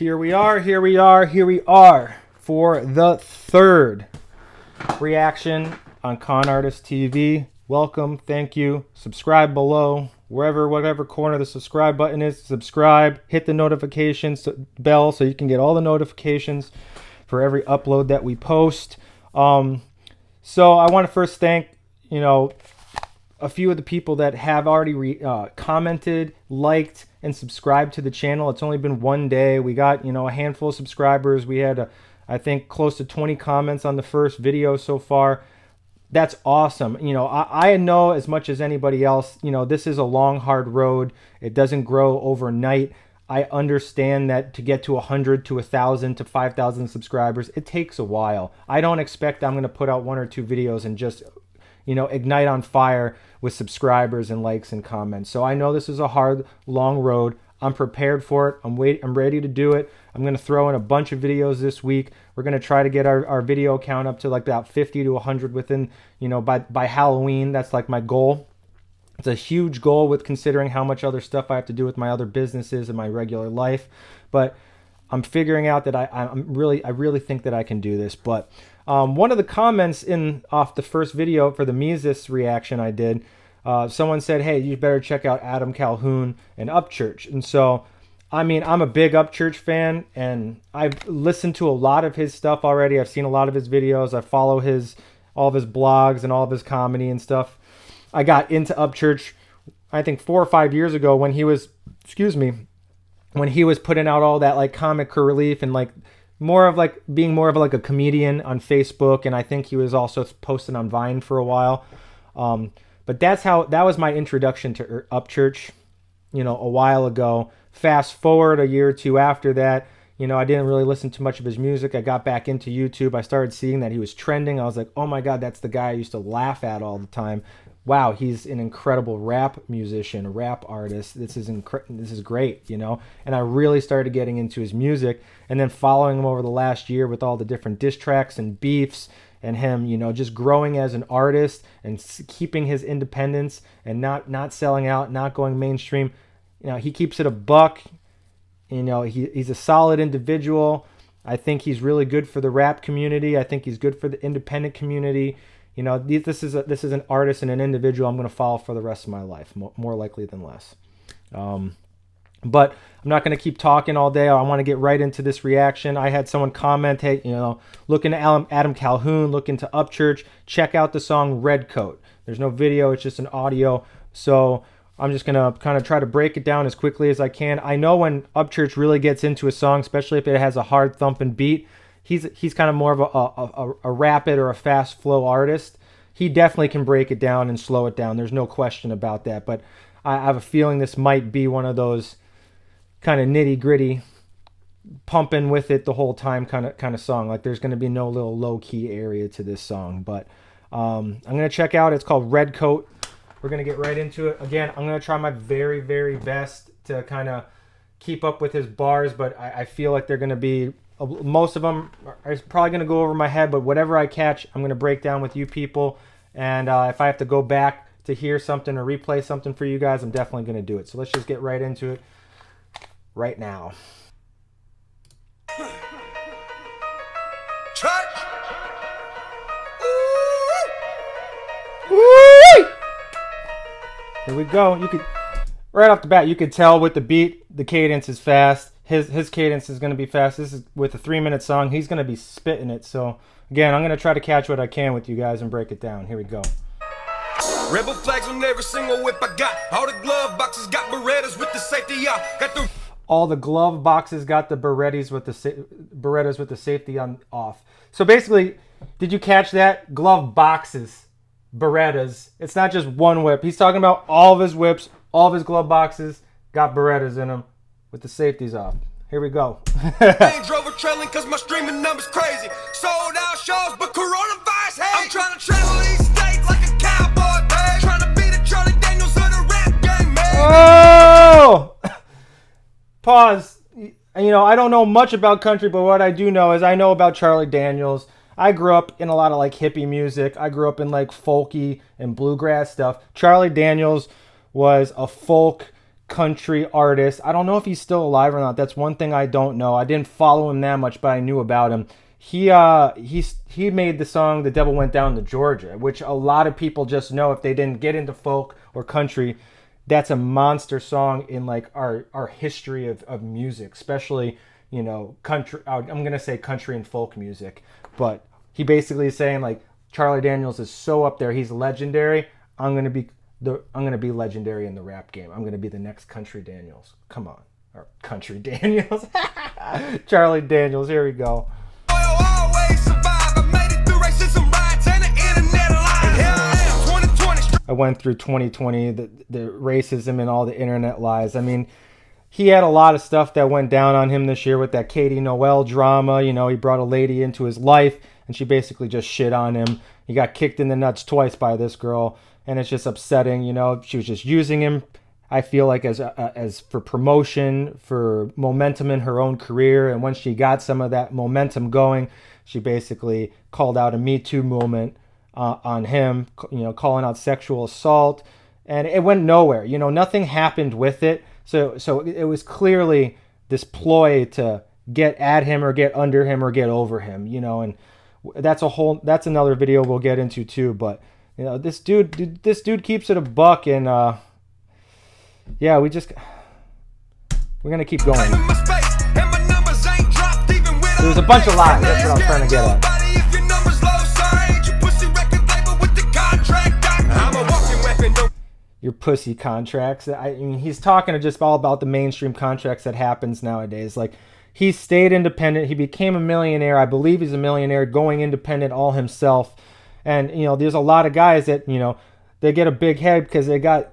Here we are for the third reaction on ConartistTV. Welcome, thank you. Subscribe below, whatever corner the subscribe button is. Subscribe, hit the notifications bell so you can get all the notifications for every upload that we post. So I want to first thank, a few of the people that have already commented, liked, and subscribed to the channel. It's only been one day. We got, a handful of subscribers. We had, I think, close to 20 comments on the first video so far. That's awesome. I know as much as anybody else, this is a long, hard road. It doesn't grow overnight. I understand that to get to 100 to 1,000 to 5,000 subscribers, it takes a while. I don't expect I'm going to put out one or two videos and just ignite on fire with subscribers and likes and comments. So I know this is a hard, long road. I'm prepared for it. I'm ready to do it. I'm going to throw in a bunch of videos this week. We're going to try to get our video count up to like about 50 to 100 within, by Halloween. That's like my goal. It's a huge goal with considering how much other stuff I have to do with my other businesses and my regular life. But I'm figuring out that I really think that I can do this. But one of the comments off the first video for the Mises reaction I did, someone said, hey, you better check out Adam Calhoun and Upchurch. And so, I'm a big Upchurch fan, and I've listened to a lot of his stuff already. I've seen a lot of his videos. I follow all of his blogs and all of his comedy and stuff. I got into Upchurch, I think 4 or 5 years ago when he was, when he was putting out all that like comic relief and like being more of like a comedian on Facebook, and I think he was also posting on Vine for a while. But that was my introduction to Upchurch, a while ago. Fast forward a year or two after that, I didn't really listen to much of his music. I got back into YouTube. I started seeing that he was trending. I was like, oh my God, that's the guy I used to laugh at all the time. Wow, he's an incredible rap musician, a rap artist. This is great, And I really started getting into his music, and then following him over the last year with all the different diss tracks and beefs, and him, just growing as an artist and keeping his independence and not selling out, not going mainstream. He keeps it a buck. He's a solid individual. I think he's really good for the rap community. I think he's good for the independent community. This is an artist and an individual I'm going to follow for the rest of my life, more likely than less. But I'm not going to keep talking all day. I want to get right into this reaction. I had someone comment, hey, look into Adam Calhoun, look into Upchurch, check out the song Redcoat. There's no video, it's just an audio. So I'm just going to kind of try to break it down as quickly as I can. I know when Upchurch really gets into a song, especially if it has a hard thumping beat, he's kind of more of a rapid or a fast flow artist. He definitely can break it down and slow it down. There's no question about that. But I have a feeling this might be one of those kind of nitty gritty, pumping with it the whole time kind of song. Like there's going to be no little low key area to this song. But I'm going to check out. It's called Redcoat. We're going to get right into it. Again, I'm going to try my very, very best to kind of keep up with his bars, but I feel like they're going to be, most of them are probably going to go over my head, but whatever I catch, I'm going to break down with you people. And if I have to go back to hear something or replay something for you guys, I'm definitely going to do it. So let's just get right into it right now. Church. Woo! Here we go. You could, right off the bat, you could tell with the beat, the cadence is fast. His cadence is going to be fast. This is with a 3-minute song. He's going to be spitting it. So again, I'm going to try to catch what I can with you guys and break it down. Here we go. Rebel flags on every single whip I got. All the glove boxes got Berettas with the safety off. Got the all the glove boxes got the Berettas with the safety on off. So basically, did you catch that? Glove boxes, Berettas. It's not just one whip. He's talking about all of his whips, all of his glove boxes got Berettas in them with the safeties off. Here we go. Range Rover trailing cause my streaming numbers crazy. Sold out shows, but coronavirus, hey. I'm trying to travel these states like a cowboy, babe. Trying to be the Charlie Daniels of the rap game, man. Oh! Pause. I don't know much about country, but what I do know is I know about Charlie Daniels. I grew up in a lot of like hippie music. I grew up in like folky and bluegrass stuff. Charlie Daniels was a folk country artist. I don't know if he's still alive or not. That's one thing I don't know. I didn't follow him that much, but I knew about him. He made the song "The Devil Went Down to Georgia," which a lot of people just know if they didn't get into folk or country. That's a monster song in like our history of music, especially, you know, country. I'm gonna say country and folk music, but he basically is saying like Charlie Daniels is so up there, he's legendary. I'm gonna be legendary in the rap game. I'm gonna be the next Country Daniels. Come on, or Country Daniels. Charlie Daniels. Here we go. I went through 2020, the racism and all the internet lies. I mean, he had a lot of stuff that went down on him this year with that Katie Noel drama. You know, he brought a lady into his life and she basically just shit on him. He got kicked in the nuts twice by this girl, and it's just upsetting. You know, she was just using him, I feel like, as for promotion, for momentum in her own career. And once she got some of that momentum going, she basically called out a Me Too movement on him, you know, calling out sexual assault, and it went nowhere. You know, nothing happened with it. So it was clearly this ploy to get at him or get under him or get over him, you know, and that's another video we'll get into too. But, you know, this dude keeps it a buck, and yeah, we're gonna keep going. There's a bunch of lies. That's what I was trying to get at. Your pussy contracts. I mean, he's talking just all about the mainstream contracts that happens nowadays. Like, he stayed independent. He became a millionaire. I believe he's a millionaire, going independent all himself. And, you know, there's a lot of guys that, you know, they get a big head because they got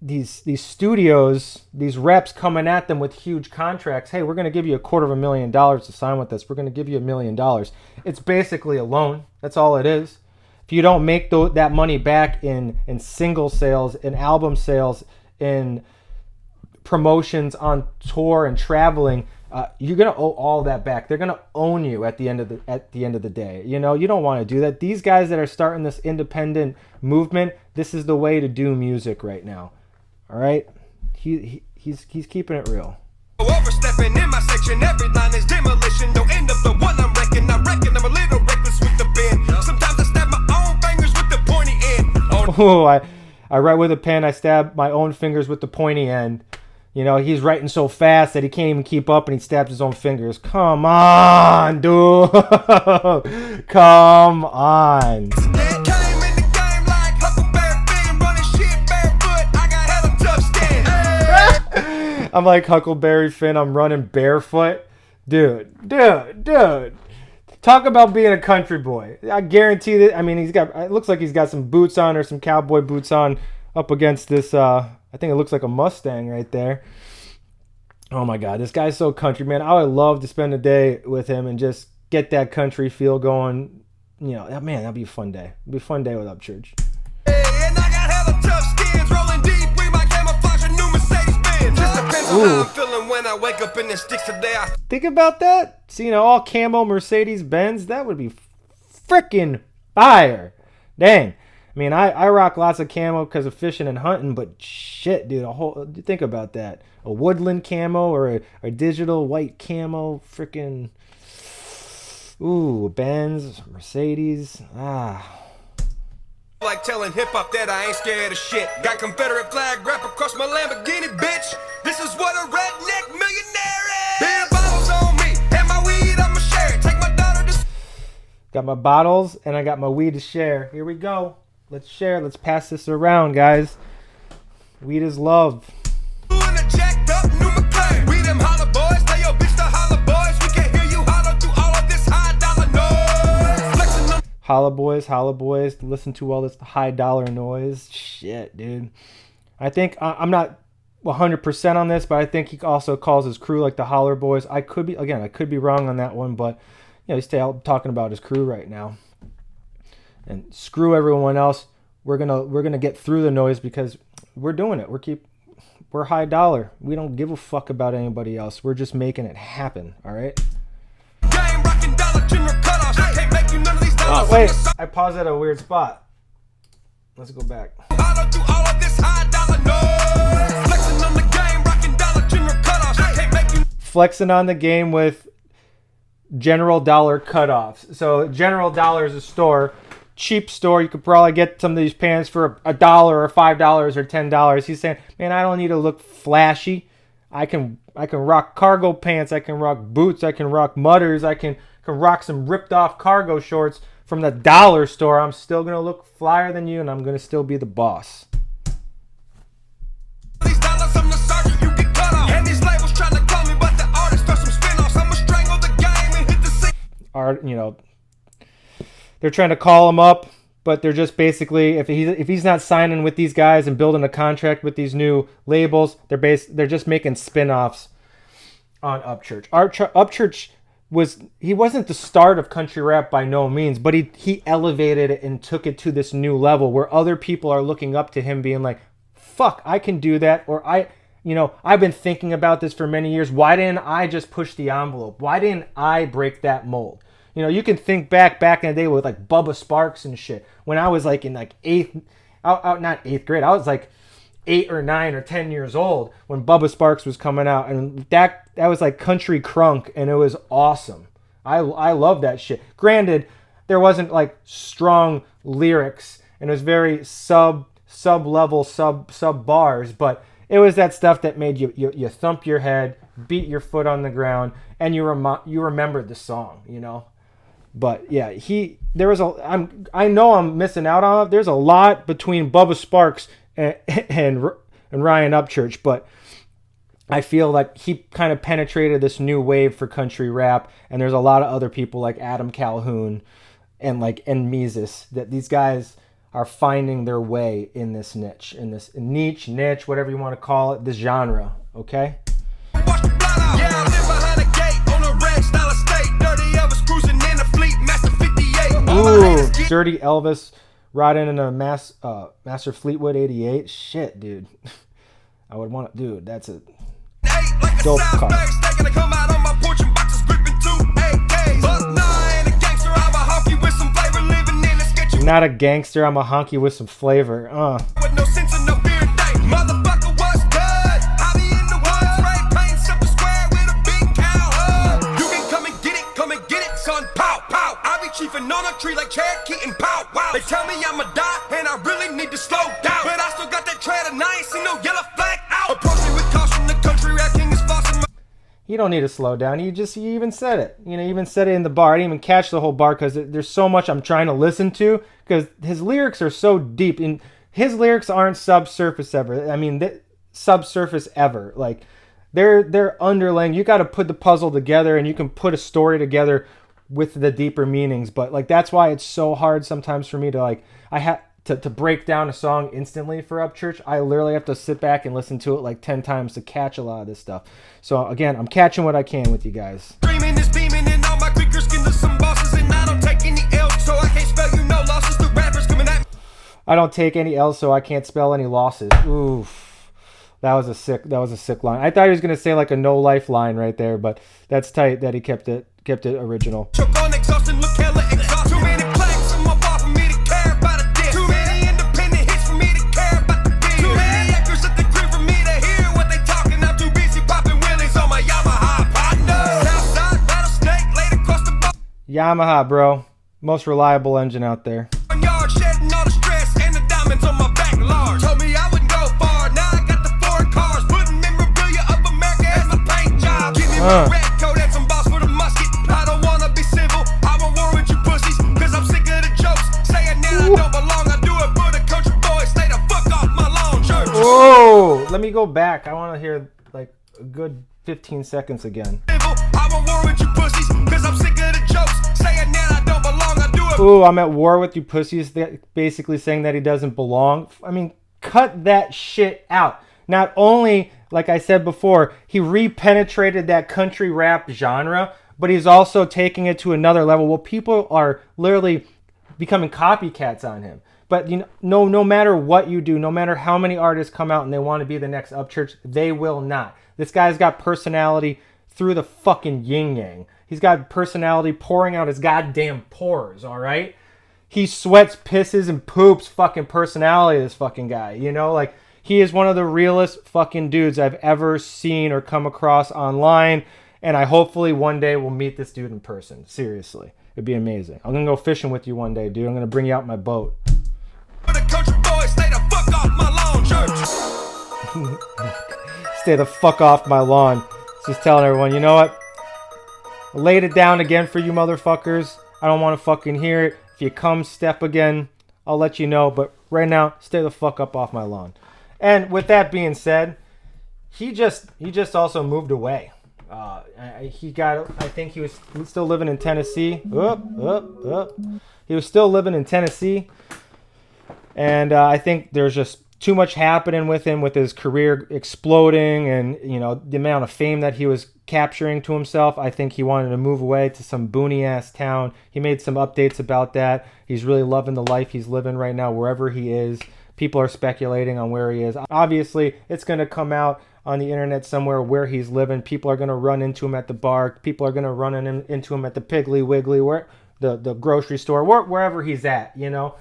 these studios, these reps coming at them with huge contracts. Hey, we're going to give you $250,000 to sign with us. We're going to give you $1 million. It's basically a loan. That's all it is. If you don't make that money back in single sales, in album sales, in promotions on tour and traveling, you're gonna owe all that back. They're gonna own you at the end of the day. You know, you don't want to do that. These guys that are starting this independent movement, this is the way to do music right now. All right, he's keeping it real. Overstepping in my section, every line is demolition. Don't end up the one I'm wrecking. I reckon I'm a little reckless with the pen. Sometimes I stab my own fingers with the pointy end. Oh, I write with a pen. I stab my own fingers with the pointy end. You know, he's writing so fast that he can't even keep up, and he stabs his own fingers. Come on, dude. Come on. I'm like Huckleberry Finn. I'm running barefoot. Dude. Talk about being a country boy. I guarantee that. I mean, it looks like he's got some boots on, or some cowboy boots on, up against this, I think it looks like a Mustang right there. Oh my God, this guy's so country, man. I would love to spend a day with him and just get that country feel going. You know, man, that'd be a fun day. It'd be a fun day with Upchurch. Ooh. When I wake up in the sticks today, think about that. See, you know, all camo Mercedes-Benz, that would be freaking fire. Dang. I mean, I rock lots of camo because of fishing and hunting, but shit, dude, think about that. A woodland camo or a digital white camo, freaking, ooh, Benz, Mercedes, like telling hip-hop that I ain't scared of shit. Got Confederate flag wrapped across my Lamborghini, bitch. This is what a redneck millionaire is. Beer bottles on me, and my weed I'ma share. Take my daughter to... Got my bottles, and I got my weed to share. Here we go. Let's share. Let's pass this around, guys. Weed is love. Holla boys, listen to all this high dollar noise. Shit, dude. I think I'm not 100% on this, but I think he also calls his crew like the Holler Boys. I could be wrong on that one, but you know, he's talking about his crew right now. And screw everyone else. We're gonna get through the noise because we're doing it. We're high dollar. We don't give a fuck about anybody else. We're just making it happen. All right. Oh, wait, I paused at a weird spot. Let's go back. flexing on the game with General Dollar cutoffs. So General Dollar is a store, cheap store. You could probably get some of these pants for $1 or $5 or $10. He's saying, man, I don't need to look flashy. I can rock cargo pants. I can rock boots. I can rock mudders. I can rock some ripped off cargo shorts from the dollar store. I'm still going to look flyer than you, and I'm going to still be the boss. They're trying to call him up, but they're just basically, if he's not signing with these guys and building a contract with these new labels, they're just making spin-offs on Upchurch. Upchurch wasn't the start of country rap by no means, but he elevated it and took it to this new level where other people are looking up to him, being like, fuck, I can do that, or I've been thinking about this for many years. Why didn't I just push the envelope? Why didn't I break that mold? You can think back in the day with like Bubba Sparks and shit. When I was like in like not eighth grade, I was like 8 or 9 or 10 years old when Bubba Sparks was coming out, and that was like country crunk, and it was awesome. I love that shit. Granted, there wasn't like strong lyrics, and it was very sub level sub bars, but it was that stuff that made you thump your head, beat your foot on the ground, and you remembered the song, But yeah, I know I'm missing out on it. There's a lot between Bubba Sparks and Ryan Upchurch, but I feel like he kind of penetrated this new wave for country rap, and there's a lot of other people like Adam Calhoun and Mises, that these guys are finding their way in this niche, niche, whatever you want to call it, this genre, okay? Ooh, Dirty Elvis riding in a Master Fleetwood 88. Shit, dude. I would want to, dude, that's a dope car. Not a gangster, I'm a honky with some flavor. On a tree like Cherokee and pow, wow. They tell me I'm a die and I really need to slow down, but I still got that tread and I ain't seen no yellow flag out. Approaching with caution, the country rap king is flossing. You don't need to slow down. You even said it. You even said it in the bar. I didn't even catch the whole bar because there's so much I'm trying to listen to, because his lyrics are so deep, and his lyrics aren't subsurface ever. I mean, subsurface ever. Like they're underlying. You got to put the puzzle together, and you can put a story together with the deeper meanings. But like that's why it's so hard sometimes for me to like, I have to break down a song instantly for Upchurch. I literally have to sit back and listen to it like 10 times to catch a lot of this stuff. So again, I'm catching what I can with you guys. Dreaming is beaming and all my creakers skin to some bosses, and I don't take any L's, so I can't spell no losses. The rappers coming at me. I don't take any L's, so I can't spell any losses. Oof. That was a sick line. I thought he was gonna say like a no life line right there, but that's tight that he kept it original. Choke on exhausting, look hella exhausted. Too many plaques in my bar for me to care about a dick. Too many independent hits for me to care about the beat. Too many actors at the crib for me to hear what they talking. I'm too busy popping wheelies on my Yamaha partner. Southside rattlesnake laid across the bar. Yamaha, bro. Most reliable engine out there. Yard shedding all the stress and the diamonds on my back large. Told me I wouldn't go far. Now I got the foreign cars, putting memorabilia of America as my paint job. Give me my Redcoat and some balls for the musket. I don't wanna be civil. I want war with you pussies, cause I'm sick of the jokes. Saying now I don't belong. I do it for the country boys. Stay the fuck off my lawn church. Whoa! Let me go back. I want to hear like a good 15 seconds again. I want war with you pussies, cause I'm sick of the jokes. Saying now I don't belong. I do it. Ooh, I'm at war with you pussies. Basically saying that he doesn't belong. I mean, cut that shit out. Not only, like I said before, he repenetrated that country rap genre, but he's also taking it to another level. Well, people are literally becoming copycats on him. But no matter what you do, no matter how many artists come out and they want to be the next Upchurch, they will not. This guy's got personality through the fucking yin-yang. He's got personality pouring out his goddamn pores, all right? He sweats, pisses, and poops fucking personality, this fucking guy. He is one of the realest fucking dudes I've ever seen or come across online. And I hopefully one day will meet this dude in person. Seriously. It'd be amazing. I'm going to go fishing with you one day, dude. I'm going to bring you out my boat. The country boys stay the fuck off my lawn, church. Stay the fuck off my lawn. Just telling everyone, you know what? I laid it down again for you motherfuckers. I don't want to fucking hear it. If you come step again, I'll let you know. But right now, stay the fuck up off my lawn. And with that being said, he just also moved away. I think he was still living in Tennessee. He was still living in Tennessee. And I think there's just too much happening with him, with his career exploding and, you know, the amount of fame that he was capturing to himself. I think he wanted to move away to some boony-ass town. He made some updates about that. He's really loving the life he's living right now, wherever he is. People are speculating on where he is. Obviously, it's going to come out on the internet somewhere where he's living. People are going to run into him at the bar. People are going to run into him at the Piggly Wiggly, the grocery store, wherever he's at, you know.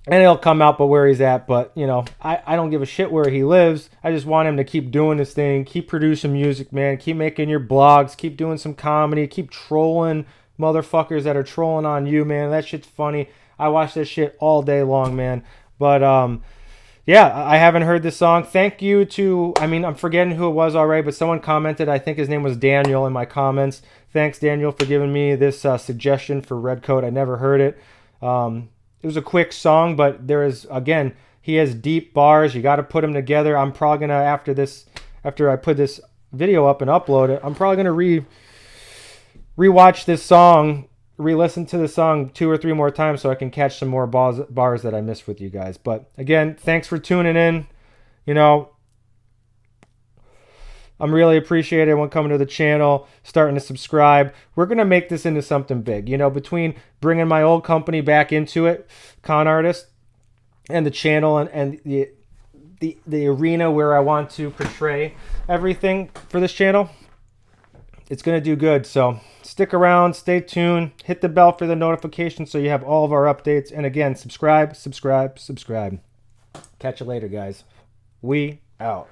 And it'll come out but where he's at. But, you know, I don't give a shit where he lives. I just want him to keep doing this thing. Keep producing music, man. Keep making your blogs. Keep doing some comedy. Keep trolling motherfuckers that are trolling on you, man. That shit's funny. I watch this shit all day long, man. But, yeah, I haven't heard this song. Thank you to, I'm forgetting who it was already, but someone commented, I think his name was Daniel in my comments. Thanks, Daniel, for giving me this suggestion for Redcoat. I never heard it. It was a quick song, but there is, again, he has deep bars. You got to put them together. I'm probably going to, after I put this video up and upload it, I'm probably going to rewatch this song, re-listen to the song 2 or 3 more times so I can catch some more bars that I missed with you guys. But again, thanks for tuning in. You know, I'm really appreciating everyone coming to the channel, starting to subscribe. We're going to make this into something big. You know, between bringing my old company back into it, Con Artist, and the channel and the arena where I want to portray everything for this channel, it's going to do good. So stick around, stay tuned, hit the bell for the notifications so you have all of our updates. And again, subscribe. Catch you later, guys. We out.